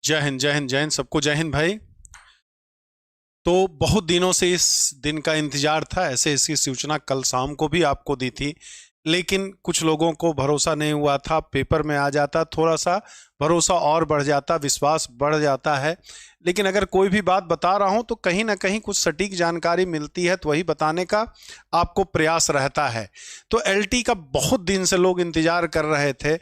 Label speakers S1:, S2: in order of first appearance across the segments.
S1: जय हिंद जय हिंद जय हिंद, सबको जय हिंद भाई। तो बहुत दिनों से इस दिन का इंतजार था। ऐसे इसकी सूचना कल शाम को भी आपको दी थी, लेकिन कुछ लोगों को भरोसा नहीं हुआ था। पेपर में आ जाता, थोड़ा सा भरोसा और बढ़ जाता, विश्वास बढ़ जाता है। लेकिन अगर कोई भी बात बता रहा हूं तो कहीं ना कहीं कुछ सटीक जानकारी मिलती है, तो वही बताने का आपको प्रयास रहता है। तो एलटी का बहुत दिन से लोग इंतजार कर रहे थे।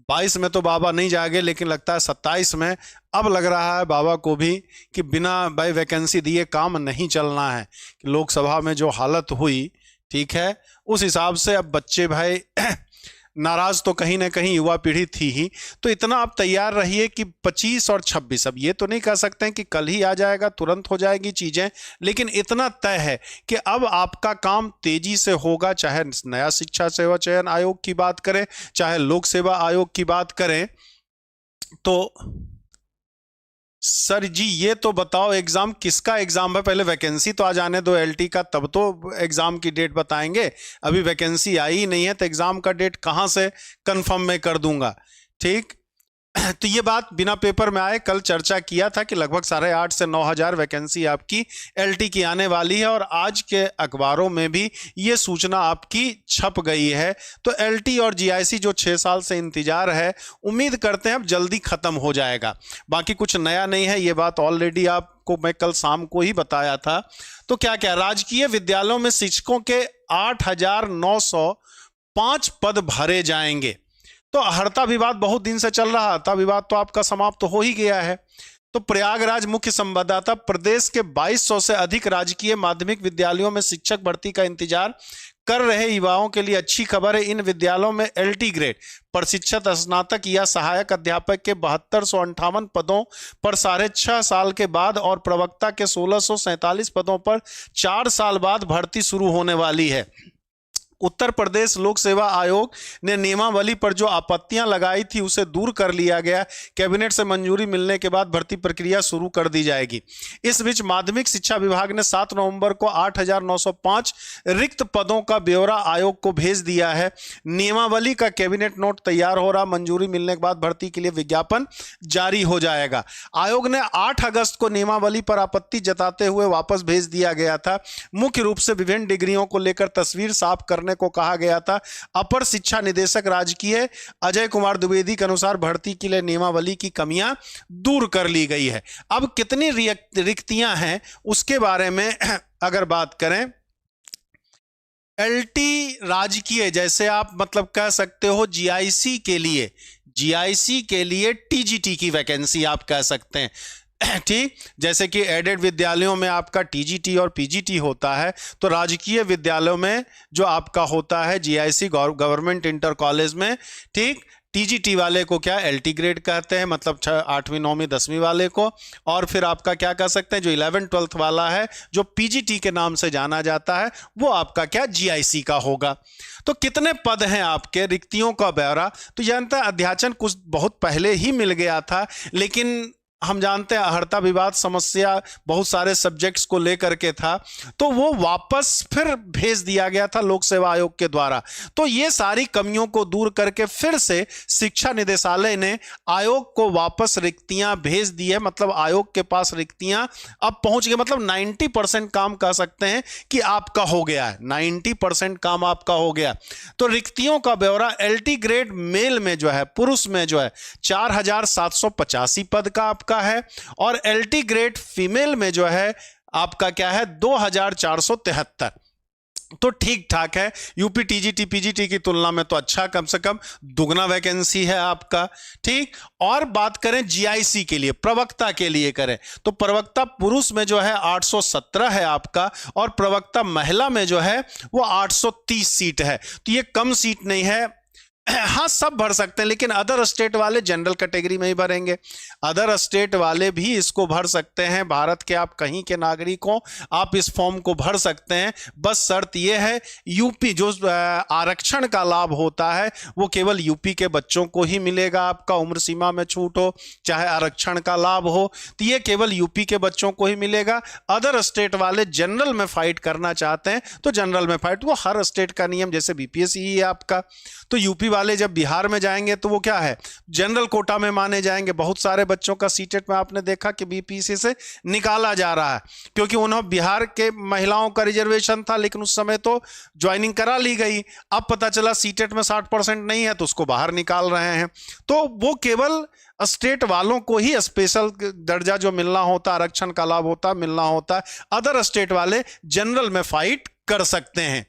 S1: 22 में तो बाबा नहीं जागे, लेकिन लगता है 27 में अब लग रहा है बाबा को भी कि बिना भाई वैकेंसी दिए काम नहीं चलना है। कि लोकसभा में जो हालत हुई, ठीक है, उस हिसाब से अब बच्चे भाई नाराज तो कहीं ना कहीं युवा पीढ़ी थी ही। तो इतना आप तैयार रहिए कि 25 और 26, अब ये तो नहीं कह सकते हैं कि कल ही आ जाएगा, तुरंत हो जाएगी चीजें, लेकिन इतना तय है कि अब आपका काम तेजी से होगा। चाहे नया शिक्षा सेवा चयन आयोग की बात करें, चाहे लोक सेवा आयोग की बात करें। तो सर जी ये तो बताओ एग्जाम किसका एग्जाम है? पहले वैकेंसी तो आ जाने दो एलटी का, तब तो एग्जाम की डेट बताएंगे। अभी वैकेंसी आई ही नहीं है तो एग्जाम का डेट कहां से कंफर्म मैं कर दूंगा? ठीक। तो ये बात बिना पेपर में आए कल चर्चा किया था कि लगभग 8,500 से 9,000 वैकेंसी आपकी एलटी की आने वाली है, और आज के अखबारों में भी ये सूचना आपकी छप गई है। तो एलटी और जीआईसी जो 6 साल से इंतजार है, उम्मीद करते हैं अब जल्दी खत्म हो जाएगा। बाकी कुछ नया नहीं है, ये बात ऑलरेडी आपको मैं कल शाम को ही बताया था। तो क्या क्या राजकीय विद्यालयों में शिक्षकों के 8,905 पद भरे जाएंगे। तो हड़ता विवाद बहुत दिन से चल रहा था, विवाद तो आपका समाप्त तो हो ही गया है। तो प्रयागराज मुख्य संवाददाता, प्रदेश के 2200 से अधिक राजकीय माध्यमिक विद्यालयों में शिक्षक भर्ती का इंतजार कर रहे युवाओं के लिए अच्छी खबर है। इन विद्यालयों में एलटी ग्रेड, प्रशिक्षक, स्नातक या सहायक अध्यापक के 7258 पदों पर 6.5 साल के बाद और प्रवक्ता के 1647 पदों पर 4 साल बाद भर्ती शुरू होने वाली है। उत्तर प्रदेश लोक सेवा आयोग ने नियमावली पर जो आपत्तियां लगाई थी उसे दूर कर लिया गया। कैबिनेट से मंजूरी मिलने के बाद भर्ती प्रक्रिया शुरू कर दी जाएगी। इस बीच माध्यमिक शिक्षा विभाग ने 7 नवंबर को 8,905 रिक्त पदों का ब्यौरा आयोग को भेज दिया है। नियमावली का कैबिनेट नोट तैयार हो रहा, मंजूरी मिलने के बाद भर्ती के लिए विज्ञापन जारी हो जाएगा। आयोग ने 8 अगस्त को नियमावली पर आपत्ति जताते हुए वापस भेज दिया गया था। मुख्य रूप से विभिन्न डिग्रियों को लेकर तस्वीर साफ करने को कहा गया था। अपर शिक्षा निदेशक राजकीय अजय कुमार द्विवेदी के अनुसार भर्ती के लिए नियमावली की कमियां दूर कर ली गई है। अब कितनी रिक्तियां हैं उसके बारे में अगर बात करें, एलटी राजकीय जैसे आप मतलब कह सकते हो, जीआईसी के लिए टीजीटी की वैकेंसी आप कह सकते हैं। ठीक, जैसे कि एडेड विद्यालयों में आपका टीजीटी और पीजीटी होता है, तो राजकीय विद्यालयों में जो आपका होता है जीआईसी, गवर्नमेंट इंटर कॉलेज में, ठीक, टीजीटी वाले को क्या एलटी ग्रेड कहते हैं, मतलब 8वीं 9वीं 10वीं वाले को। और फिर आपका क्या कह सकते हैं, जो 11 12th वाला है जो पीजीटी के नाम से जाना जाता है, वो आपका क्या जीआईसी का होगा। तो कितने पद हैं आपके, रिक्तियों का ब्यौरा तो जानता है अध्याचन कुछ बहुत पहले ही मिल गया था, लेकिन हम जानते हैं हड़ता विवाद समस्या बहुत सारे सब्जेक्ट्स को लेकर के था, तो वो वापस फिर भेज दिया गया था लोक सेवा आयोग के द्वारा। तो ये सारी कमियों को दूर करके फिर से शिक्षा निदेशालय ने आयोग को वापस रिक्तियां भेज दी है। मतलब आयोग के पास रिक्तियां अब पहुंच गए, मतलब 90% काम कह सकते हैं कि आपका हो गया है, 90% काम आपका हो गया। तो रिक्तियों का ब्यौरा एलटी ग्रेड मेल में जो है, पुरुष में जो है 4,785 पद का आपका है, और एलटी ग्रेड फीमेल में जो है आपका क्या है 2,473। तो ठीक ठाक है। यूपी टीजीटी पीजीटी की तुलना में तो अच्छा, कम से कम दुगना वैकेंसी है आपका। ठीक। और बात करें जीआईसी के लिए, प्रवक्ता के लिए करें, तो प्रवक्ता पुरुष में जो है 817 है आपका, और प्रवक्ता महिला में जो है वो 830 सीट है। तो ये कम सीट नहीं है। हाँ, सब भर सकते हैं, लेकिन अदर स्टेट वाले जनरल कैटेगरी में ही भरेंगे। अदर स्टेट वाले भी इसको भर सकते हैं। भारत के आप कहीं के नागरिक हो, आप इस फॉर्म को भर सकते हैं। बस शर्त यह है, यूपी जो आरक्षण का लाभ होता है वो केवल यूपी के बच्चों को ही मिलेगा। आपका उम्र सीमा में छूट हो, चाहे आरक्षण का लाभ हो, तो ये केवल यूपी के बच्चों को ही मिलेगा। अदर स्टेट वाले जनरल में फाइट करना चाहते हैं तो जनरल में फाइट, वो हर स्टेट का नियम, जैसे बीपीएससी है आपका, तो यूपी वाले जब बिहार में जाएंगे तो वो क्या है, जनरल कोटा में माने जाएंगे। बहुत सारे बच्चों का सीटेट में आपने देखा कि बीपीएससी से निकाला जा रहा है, क्योंकि उन्होंने बिहार के महिलाओं का रिजर्वेशन था, लेकिन उस समय तो ज्वाइनिंग करा ली गई। अब पता चला सीटेट में 60% नहीं है तो उसको बाहर निकाल रहे हैं। तो वो केवल स्टेट वालों को ही स्पेशल दर्जा जो मिलना होता, आरक्षण का लाभ होता, मिलना होता है। अदर स्टेट वाले जनरल में फाइट कर सकते हैं।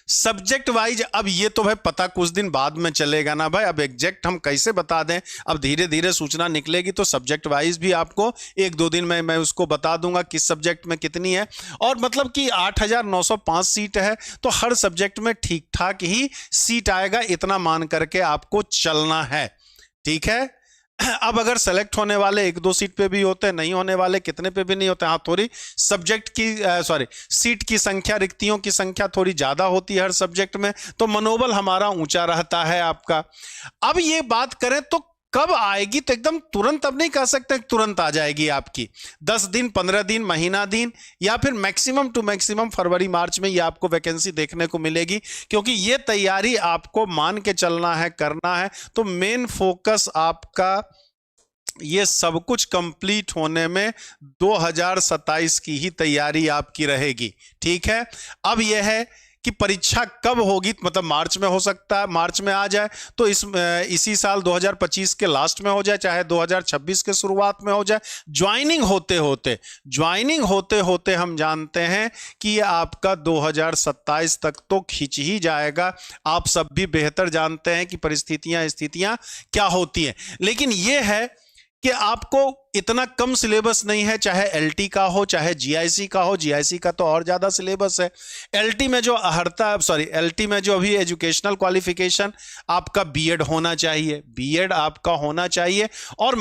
S1: सब्जेक्ट वाइज अब ये तो भाई पता कुछ दिन बाद में चलेगा ना भाई, अब एग्जैक्ट हम कैसे बता दें, अब धीरे धीरे सूचना निकलेगी तो सब्जेक्ट वाइज भी आपको 1-2 दिन में मैं उसको बता दूंगा किस सब्जेक्ट में कितनी है। और मतलब कि 8,905 सीट है तो हर सब्जेक्ट में ठीक ठाक ही सीट आएगा, इतना मान करके आपको चलना है, ठीक है। अब अगर सेलेक्ट होने वाले 1-2 सीट पे भी होते हैं, नहीं होने वाले कितने पे भी नहीं होते, हाँ थोड़ी सब्जेक्ट की सीट की संख्या, रिक्तियों की संख्या थोड़ी ज्यादा होती है हर सब्जेक्ट में, तो मनोबल हमारा ऊंचा रहता है आपका। अब ये बात करें तो कब आएगी, तो एकदम तुरंत अब नहीं कह सकते तुरंत आ जाएगी आपकी। 10 दिन, 15 दिन, महीना दिन, या फिर मैक्सिमम टू मैक्सिमम फरवरी मार्च में ये आपको वैकेंसी देखने को मिलेगी, क्योंकि ये तैयारी आपको मान के चलना है, करना है। तो मेन फोकस आपका ये सब कुछ कंप्लीट होने में 2027 की ही तैयारी आपकी रहेगी, ठीक है। अब यह है कि परीक्षा कब होगी, मतलब मार्च में हो सकता है, मार्च में आ जाए तो इसी साल 2025 के लास्ट में हो जाए, चाहे 2026 के शुरुआत में हो जाए। ज्वाइनिंग होते होते हम जानते हैं कि ये आपका 2027 तक तो खिंच ही जाएगा। आप सब भी बेहतर जानते हैं कि स्थितियां क्या होती हैं, लेकिन ये है कि आपको इतना कम सिलेबस नहीं है, चाहे एलटी का हो चाहे जीआईसी का हो। जीआईसी का तो और ज्यादा सिलेबस है। एलटी में जो एलटी में जो अभी एजुकेशनल क्वालिफिकेशन आपका बीएड होना चाहिए, बीएड आपका होना चाहिए। और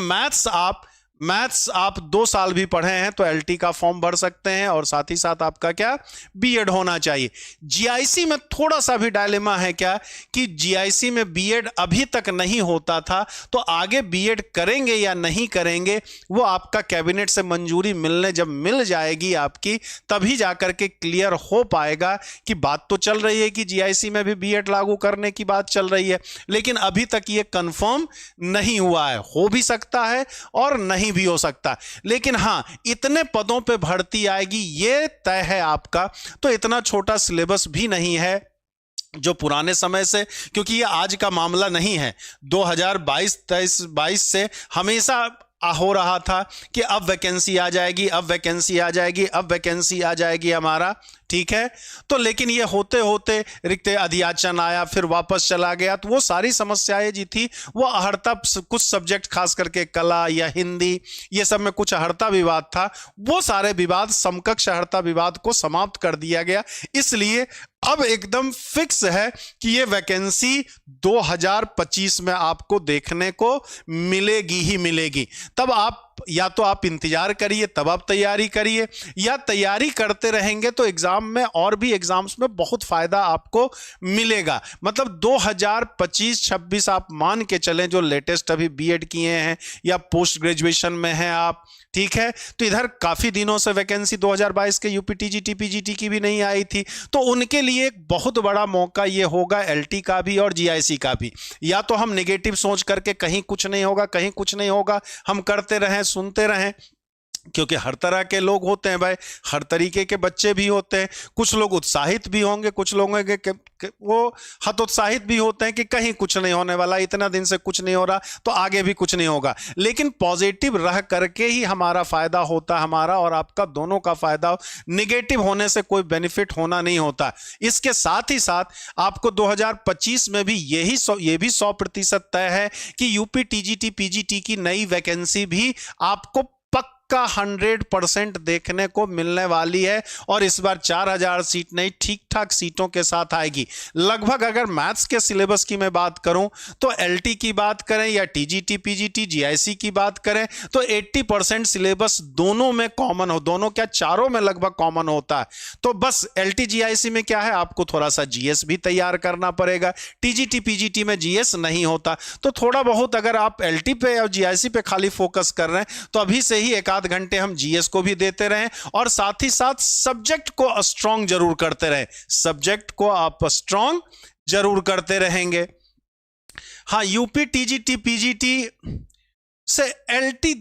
S1: मैथ्स आप 2 साल भी पढ़े हैं तो एलटी का फॉर्म भर सकते हैं, और साथ ही साथ आपका क्या बीएड होना चाहिए। जीआईसी में थोड़ा सा भी डायलेमा है क्या कि जीआईसी में बीएड अभी तक नहीं होता था, तो आगे बीएड करेंगे या नहीं करेंगे वो आपका कैबिनेट से मंजूरी जब मिल जाएगी आपकी, तभी जाकर के क्लियर हो पाएगा। कि बात तो चल रही है कि जीआईसी में भी बीएड लागू करने की बात चल रही है, लेकिन अभी तक ये कंफर्म नहीं हुआ है। हो भी सकता है और नहीं भी हो सकता, लेकिन हां इतने पदों पे भर्ती आएगी ये तय है आपका। तो इतना छोटा सिलेबस भी नहीं है जो पुराने समय से, क्योंकि ये आज का मामला नहीं है। 2022 से हमेशा हो रहा था कि अब वैकेंसी आ जाएगी, अब वैकेंसी आ जाएगी, अब वैकेंसी आ जाएगी हमारा, ठीक है। तो लेकिन ये होते होते रिक्त अधियाचन आया, फिर वापस चला गया। तो वो सारी समस्याएं जी थी वो अहर्ता, कुछ सब्जेक्ट खास करके कला या हिंदी ये सब में कुछ अहर्ता विवाद था, वो सारे विवाद, समकक्ष अहर्ता विवाद को समाप्त कर दिया गया। इसलिए अब एकदम फिक्स है कि ये वैकेंसी 2025 में आपको देखने को मिलेगी ही मिलेगी। तब आप या तो आप इंतजार करिए, तब आप तैयारी करिए, या तैयारी करते रहेंगे तो एग्जाम में और भी एग्जाम्स में बहुत फायदा आपको मिलेगा। मतलब 2025-26 आप मान के चलें, जो लेटेस्ट अभी बीएड किए हैं या पोस्ट ग्रेजुएशन में हैं आप, ठीक है। तो इधर काफी दिनों से वैकेंसी 2022 के यूपी टीजीटी पीजीटी की भी नहीं आई थी, तो उनके लिए एक बहुत बड़ा मौका ये होगा, एलटी का भी और जीआईसी का भी। या तो हम नेगेटिव सोच करके कहीं कुछ नहीं होगा, कहीं कुछ नहीं होगा, हम करते रहें, सुनते रहें, क्योंकि हर तरह के लोग होते हैं भाई, हर तरीके के बच्चे भी होते हैं। कुछ लोग उत्साहित भी होंगे, कुछ लोग वो हतोत्साहित भी होते हैं कि कहीं कुछ नहीं होने वाला, इतना दिन से कुछ नहीं हो रहा तो आगे भी कुछ नहीं होगा। लेकिन पॉजिटिव रह करके ही हमारा फायदा होता, हमारा और आपका दोनों का फायदा। नेगेटिव होने से कोई बेनिफिट होना नहीं होता। इसके साथ ही साथ आपको 2025 में भी ये भी 100% तय है कि यूपी टीजीटी पीजीटी की नई वैकेंसी भी आपको का 100% देखने को मिलने वाली है। और इस बार 4000 सीट नहीं, ठीक ठाक सीटों के साथ आएगी। लगभग अगर मैथ्स के सिलेबस की मैं बात करूं तो एलटी की बात करें या टीजीटी पीजीटी जीआईसी की बात करें तो 80% सिलेबस दोनों में कॉमन हो, दोनों क्या चारों में लगभग कॉमन होता है। तो बस एलटी जीआईसी में क्या है, आपको थोड़ा सा जीएस भी तैयार करना पड़ेगा। टीजीटी पीजीटी में जीएस नहीं होता, तो थोड़ा बहुत अगर आप एलटी पे और जीआईसी पे खाली फोकस कर रहे हैं तो अभी से ही 1 आध घंटे हम जीएस को भी देते रहें, और साथ ही साथ सब्जेक्ट को स्ट्रांग जरूर करते रहें। सब्जेक्ट को आप स्ट्रांग जरूर करते रहेंगे, हाँ, यूपी टीजीटी पीजीटी से एलटी,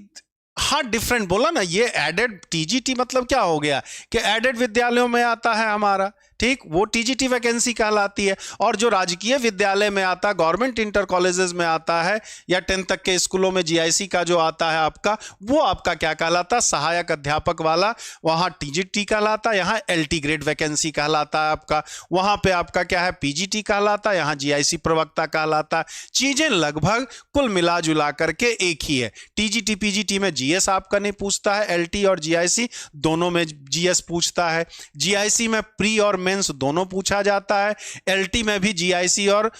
S1: हाँ डिफरेंट बोला ना। ये एडेड टीजीटी मतलब क्या हो गया कि एडेड विद्यालयों में आता है हमारा, ठीक, वो टीजीटी वैकेंसी कहलाती है। और जो राजकीय विद्यालय में आता है, गवर्नमेंट इंटर कॉलेजेस में आता है, या 10 तक के स्कूलों में जीआईसी का जो आता है आपका, वो आपका क्या कहलाता है, सहायक अध्यापक वाला, वहां टीजीटी कहलाता है, यहाँ एलटी ग्रेड वैकेंसी कहलाता है आपका। वहां पे आपका क्या है, पीजीटी कहलाता है, यहाँ जीआईसी प्रवक्ता कहलाता है। चीजें लगभग कुल मिला जुला करके एक ही है। टीजीटी पीजीटी में जीएस आपका नहीं पूछता है, एलटी और जीआईसी दोनों में जीएस पूछता है। जीआईसी में प्री और मेंस दोनों पूछा जाता है। एलटी में भी जीआईसी और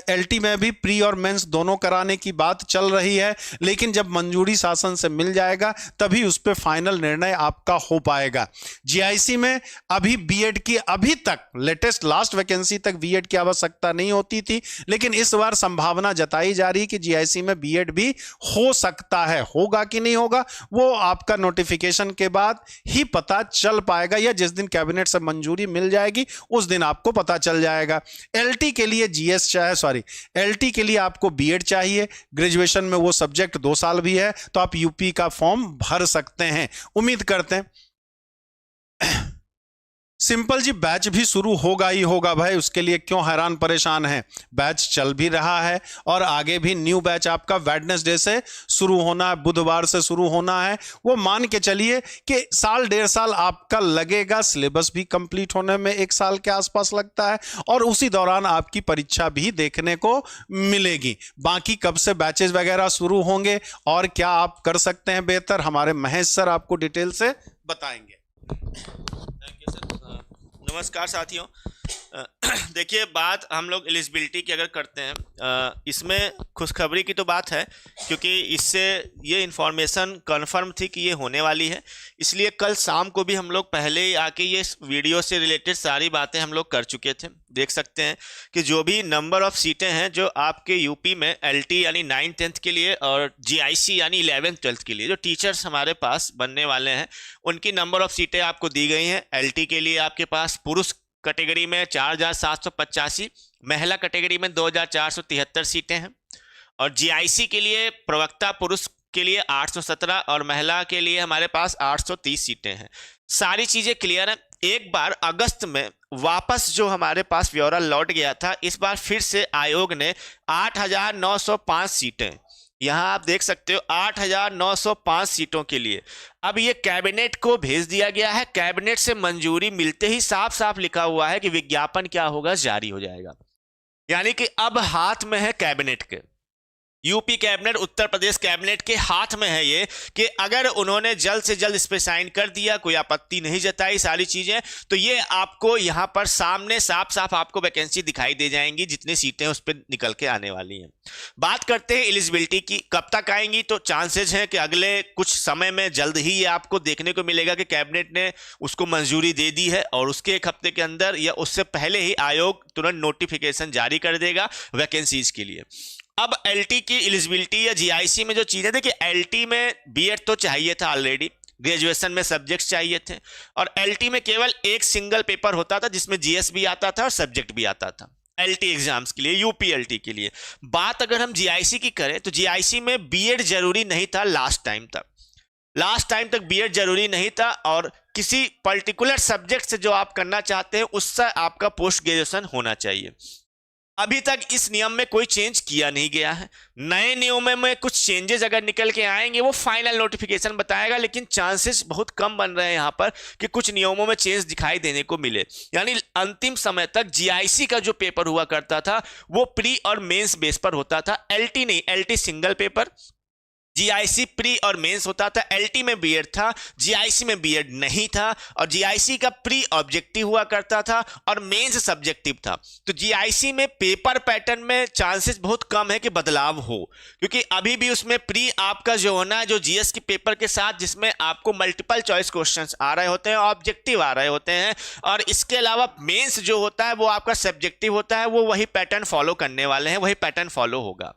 S1: एलटी में भी प्री और मेंस दोनों कराने की बात चल रही है, लेकिन जब मंजूरी शासन से मिल जाएगा तभी उस पर फाइनल निर्णय आपका हो पाएगा। जीआईसी में अभी बीएड की, अभी तक लेटेस्ट लास्ट वैकेंसी तक बीएड की आवश्यकता नहीं होती थी, लेकिन इस बार संभावना जताई जा रही है कि जीआईसी में बीएड भी हो सकता है। होगा कि नहीं होगा वो आपका नोटिफिकेशन के बाद ही पता चल पाएगा, या जिस दिन कैबिनेट से मंजूरी मिल जाएगी उस दिन आपको पता चल जाएगा। एलटी के लिए जीएस चाहे, सॉरी, एलटी के लिए आपको बीएड चाहिए, ग्रेजुएशन में वो सब्जेक्ट 2 साल भी है, तो आप यूपी का फॉर्म भर सकते हैं। उम्मीद करते हैं सिंपल जी बैच भी शुरू होगा ही होगा भाई, उसके लिए क्यों हैरान परेशान है। बैच चल भी रहा है और आगे भी न्यू बैच आपका वेडनेसडे से शुरू होना है, बुधवार से शुरू होना है। वो मान के चलिए कि 1.5 साल आपका लगेगा, सिलेबस भी कंप्लीट होने में 1 साल के आसपास लगता है, और उसी दौरान आपकी परीक्षा भी देखने को मिलेगी। बाकी कब से बैचेस वगैरह शुरू होंगे और क्या आप कर सकते हैं बेहतर, हमारे महेश सर आपको डिटेल से बताएंगे।
S2: Thank you sir. नमस्कार साथियों। देखिए, बात हम लोग एलिजिबिलिटी की अगर करते हैं, इसमें खुशखबरी की तो बात है, क्योंकि इससे ये इन्फॉर्मेशन कंफर्म थी कि ये होने वाली है। इसलिए कल शाम को भी हम लोग पहले ही आके ये वीडियो से रिलेटेड सारी बातें हम लोग कर चुके थे। देख सकते हैं कि जो भी नंबर ऑफ सीटें हैं जो आपके यूपी में एलटी यानी 9th 10th के लिए और जीआईसी यानी 11th 12th के लिए जो टीचर्स हमारे पास बनने वाले हैं, उनकी नंबर ऑफ सीटें आपको दी गई हैं। एलटी के लिए आपके पास पुरुष कैटेगरी में 4785, महिला कैटेगरी में 2473 सीटें हैं, और जीआईसी के लिए प्रवक्ता पुरुष के लिए 817 और महिला के लिए हमारे पास 830 सीटें हैं। सारी चीजें क्लियर हैं। एक बार अगस्त में वापस जो हमारे पास ब्यौरा लौट गया था, इस बार फिर से आयोग ने 8905 सीटें, यहां आप देख सकते हो 8905 सीटों के लिए अब ये कैबिनेट को भेज दिया गया है। कैबिनेट से मंजूरी मिलते ही साफ साफ लिखा हुआ है कि विज्ञापन क्या होगा, जारी हो जाएगा। यानी कि अब हाथ में है कैबिनेट के, UP cabinet, Uttar Pradesh cabinet के हाथ में है ये, कि अगर उन्होंने जल्द से जल्द इस पे साइन कर दिया, कोई आपत्ति नहीं जताई, सारी चीजें, तो ये आपको यहां पर सामने साफ साफ आपको वैकेंसी दिखाई दे जाएंगी, जितनी सीटें उस पर निकल के आने वाली हैं। बात करते हैं एलिजिबिलिटी की, कब तक आएंगी, तो चांसेस हैं कि अगले कुछ समय में जल्द ही ये आपको देखने को मिलेगा कि कैबिनेट ने उसको मंजूरी दे दी है, और उसके 1 हफ्ते के अंदर या उससे पहले ही आयोग तुरंत नोटिफिकेशन जारी कर देगा वैकेंसीज के लिए। अब एलटी की एलिजिबिलिटी या जीआईसी में जो चीजें, देखिए एलटी में बीएड तो चाहिए था ऑलरेडी, ग्रेजुएशन में सब्जेक्ट्स चाहिए थे, और एलटी में केवल एक सिंगल पेपर होता था जिसमें जीएस भी आता था और सब्जेक्ट भी आता था एलटी एग्जाम्स के लिए, यूपी एलटी के लिए। बात अगर हम जीआईसी की करें तो जीआईसी में बीएड जरूरी नहीं था लास्ट टाइम तक बीएड जरूरी नहीं था, और किसी पर्टिकुलर सब्जेक्ट से जो आप करना चाहते हैं उससे आपका पोस्ट ग्रेजुएशन होना चाहिए। अभी तक इस नियम में कोई चेंज किया नहीं गया है। नए नियमों में कुछ चेंजेस अगर निकल के आएंगे वो फाइनल नोटिफिकेशन बताएगा, लेकिन चांसेस बहुत कम बन रहे हैं यहाँ पर कि कुछ नियमों में चेंज दिखाई देने को मिले। यानी अंतिम समय तक जीआईसी का जो पेपर हुआ करता था वो प्री और मेंस बेस पर होता था, एलटी नहीं, LT single paper, GIC pre और मेंस होता था। एलटी में बीएड था, जीआईसी में बीएड नहीं था, और जीआईसी का प्री ऑब्जेक्टिव हुआ करता था और मेंस सब्जेक्टिव था। तो जीआईसी में पेपर पैटर्न में चांसेस बहुत कम है कि बदलाव हो, क्योंकि अभी भी उसमें प्री आपका जो होना है, जो जीएस के पेपर के साथ, जिसमें आपको मल्टीपल चॉइस क्वेश्चंस आ रहे होते हैं, ऑब्जेक्टिव आ रहे होते हैं, और इसके अलावा मेंस जो होता है वो आपका सब्जेक्टिव होता है, वो वही पैटर्न फॉलो करने वाले हैं, वही पैटर्न फॉलो होगा।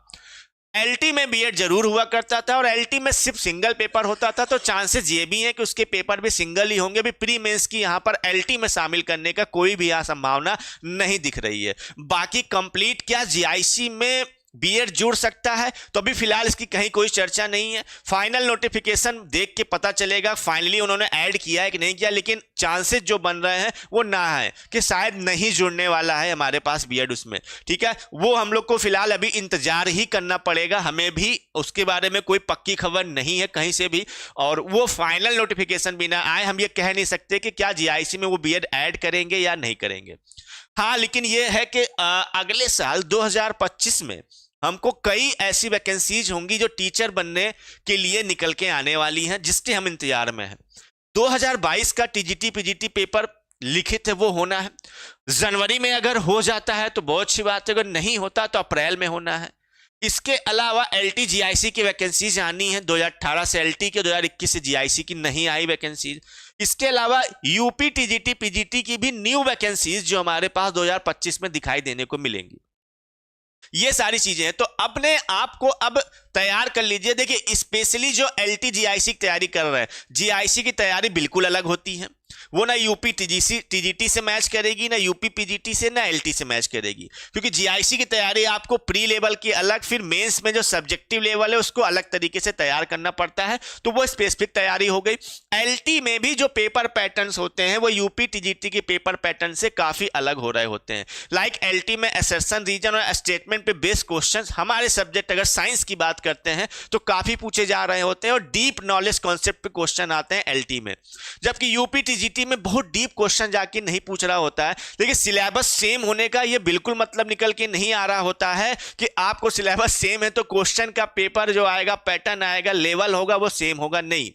S2: एलटी में बीएड जरूर हुआ करता था और एलटी में सिर्फ सिंगल पेपर होता था, तो चांसेस ये भी हैं कि उसके पेपर भी सिंगल ही होंगे। भी प्री मेंस की यहां पर एलटी में शामिल करने का कोई भी संभावना नहीं दिख रही है। बाकी कंप्लीट क्या जीआईसी में बीएड जुड़ सकता है, तो अभी फिलहाल इसकी कहीं कोई चर्चा नहीं है। फाइनल नोटिफिकेशन देख के पता चलेगा फाइनली उन्होंने ऐड किया है कि नहीं किया, लेकिन चांसेस जो बन रहे हैं वो ना है कि शायद नहीं जुड़ने वाला है हमारे पास बीएड उसमें। ठीक है, वो हम लोग को फिलहाल अभी इंतजार ही करना पड़ेगा, हमें भी उसके बारे में कोई पक्की खबर नहीं है कहीं से भी, और वो फाइनल नोटिफिकेशन भी ना आए हम ये कह नहीं सकते कि क्या जीआईसी में वो बीएड ऐड करेंगे या नहीं करेंगे। हाँ, लेकिन ये है कि अगले साल 2025 में हमको कई ऐसी वैकेंसीज होंगी जो टीचर बनने के लिए निकल के आने वाली हैं, जिसके हम इंतजार में हैं। 2022 का टीजीटी पीजीटी पेपर लिखित है वो होना है, जनवरी में अगर हो जाता है तो बहुत अच्छी बात है, अगर नहीं होता तो अप्रैल में होना है। इसके अलावा एलटी जीआईसी की वैकेंसीज आनी है, 2018 से एलटी के, 2021 से जीआईसी की नहीं आई वैकेंसीज। इसके अलावा यूपी टीजीटी पीजीटी की भी न्यू वैकेंसीज जो हमारे पास 2025 में दिखाई देने को मिलेंगी। ये सारी चीजें हैं, तो अपने आप को अब तैयार कर लीजिए। देखिए, स्पेशली जो एलटी जीआईसी की तैयारी कर रहे हैं, जीआईसी की तैयारी बिल्कुल अलग होती है। वो ना यूपी टीजीटी से मैच करेगी, ना यूपी पीजीटी से, ना एलटी से मैच करेगी, क्योंकि जीआईसी की तैयारी आपको प्री लेवल की अलग, फिर मेंस में जो सब्जेक्टिव लेवल है उसको अलग तरीके से तैयार करना पड़ता है, तो वो स्पेसिफिक तैयारी हो गई। एलटी में भी जो पेपर पैटर्न्स होते हैं वो यूपी टीजीटी के पेपर पैटर्न से काफी अलग हो रहे होते हैं। लाइक एलटी में असर्शन, रीजन और स्टेटमेंट पे बेस्ड क्वेश्चंस, हमारे सब्जेक्ट अगर साइंस की बात करते हैं तो काफी पूछे जा रहे होते हैं, और डीप नॉलेज कॉन्सेप्ट पे क्वेश्चन आते हैं एलटी में, जबकि यूपी टीजीटी में बहुत डीप क्वेश्चन जाके नहीं पूछ रहा होता है। लेकिन सिलेबस सेम होने का ये बिल्कुल मतलब निकल के नहीं आ रहा होता है कि आपको सिलेबस सेम है तो क्वेश्चन का पेपर जो आएगा, पैटर्न आएगा, लेवल होगा वो सेम होगा, नहीं।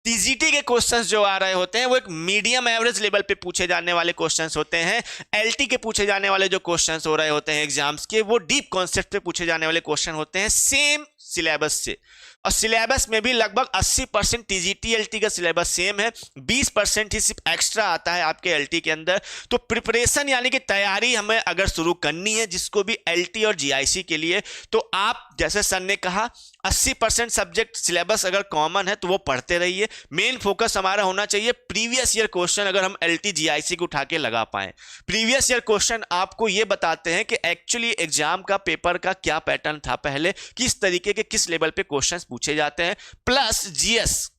S2: टीजीटी के क्वेश्चंस जो आ रहे होते हैं वो एक मीडियम एवरेज लेवल पे पूछे जाने वाले क्वेश्चंस होते हैं। एलटी के पूछे जाने वाले जो क्वेश्चंस हो रहे होते हैं एग्जाम्स के, वो डीप कॉन्सेप्ट पे पूछे जाने वाले क्वेश्चन होते हैं सेम सिलेबस से, और सिलेबस में भी लगभग 80% टीजीटी एलटी का सिलेबस सेम है, 20% ही सिर्फ एक्स्ट्रा आता है आपके एलटी के अंदर। तो प्रिपरेशन यानी कि तैयारी हमें अगर शुरू करनी है जिसको भी एलटी और जीआईसी के लिए, तो आप जैसे सर ने कहा 80% सब्जेक्ट सिलेबस अगर कॉमन है तो वो पढ़ते रहिए। मेन फोकस हमारा होना चाहिए प्रीवियस ईयर क्वेश्चन, अगर हम एलटी जीआईसी को उठा के लगा पाए। प्रीवियस ईयर क्वेश्चन आपको ये बताते हैं कि एक्चुअली एग्जाम का पेपर का क्या पैटर्न था पहले, किस तरीके के किस लेवल पे क्वेश्चंस पूछे जाते हैं, प्लस जीएस।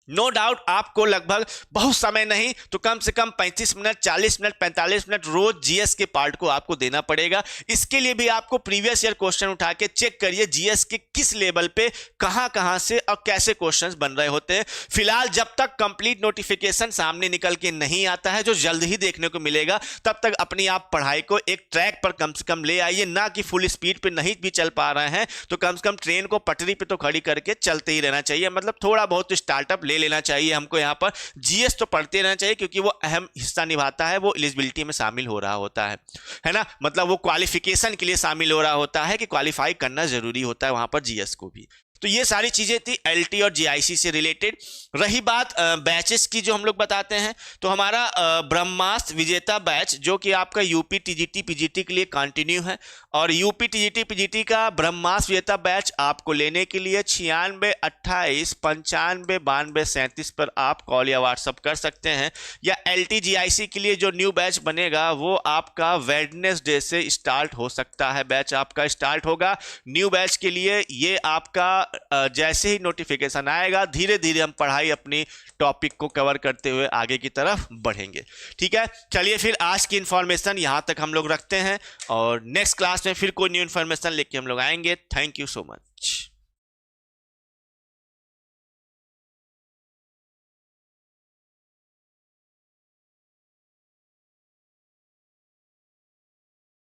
S2: नो डाउट आपको लगभग बहुत समय नहीं तो कम से कम 35 मिनट, 40 मिनट, 45 मिनट रोज जीएस के पार्ट को आपको देना पड़ेगा। इसके लिए भी आपको प्रीवियस ईयर क्वेश्चन उठा के चेक करिए जीएस के किस लेवल पे कहां से और कैसे क्वेश्चंस बन रहे होते हैं। फिलहाल जब तक कंप्लीट नोटिफिकेशन सामने निकल के नहीं आता है, जो जल्द ही देखने को मिलेगा, तब तक अपनी आप पढ़ाई को एक ट्रैक पर कम से कम ले आइए। ना कि फुल स्पीड पे नहीं भी चल पा रहे हैं तो कम से कम ट्रेन को पटरी पे तो खड़ी करके चलते ही रहना चाहिए, मतलब थोड़ा बहुत स्टार्टअप ले लेना चाहिए हमको। यहाँ पर जीएस तो पढ़ते रहना चाहिए क्योंकि वो अहम हिस्सा निभाता है, वो एलिजिबिलिटी में शामिल हो रहा होता है ना, मतलब वो क्वालिफिकेशन के लिए शामिल हो रहा होता है कि क्वालिफाई करना जरूरी होता है वहां पर जीएस को भी। तो ये सारी चीजें थी एलटी और जीआईसी से रिलेटेड। रही बात बैचेस की जो हम लोग बताते हैं, तो हमारा ब्रह्मास्त्र विजेता बैच जो कि आपका यूपी टीजीटी पीजीटी के लिए कंटिन्यू है, और यूपी टीजीटी पीजीटी का ब्रह्मास्त्र विजेता बैच आपको लेने के लिए 96 28 95 92 37 पर आप कॉल या व्हाट्सअप कर सकते हैं। या एलटी जीआईसी के लिए जो न्यू बैच बनेगा वो आपका वेडनेसडे से स्टार्ट हो सकता है, बैच आपका स्टार्ट होगा न्यू बैच के लिए। ये आपका जैसे ही नोटिफिकेशन आएगा धीरे धीरे हम पढ़ाई अपनी टॉपिक को कवर करते हुए आगे की तरफ बढ़ेंगे। ठीक है, चलिए फिर आज की इंफॉर्मेशन यहाँ तक हम लोग रखते हैं, और नेक्स्ट क्लास में फिर कोई न्यू इंफॉर्मेशन लेके हम लोग आएंगे। Thank you so much.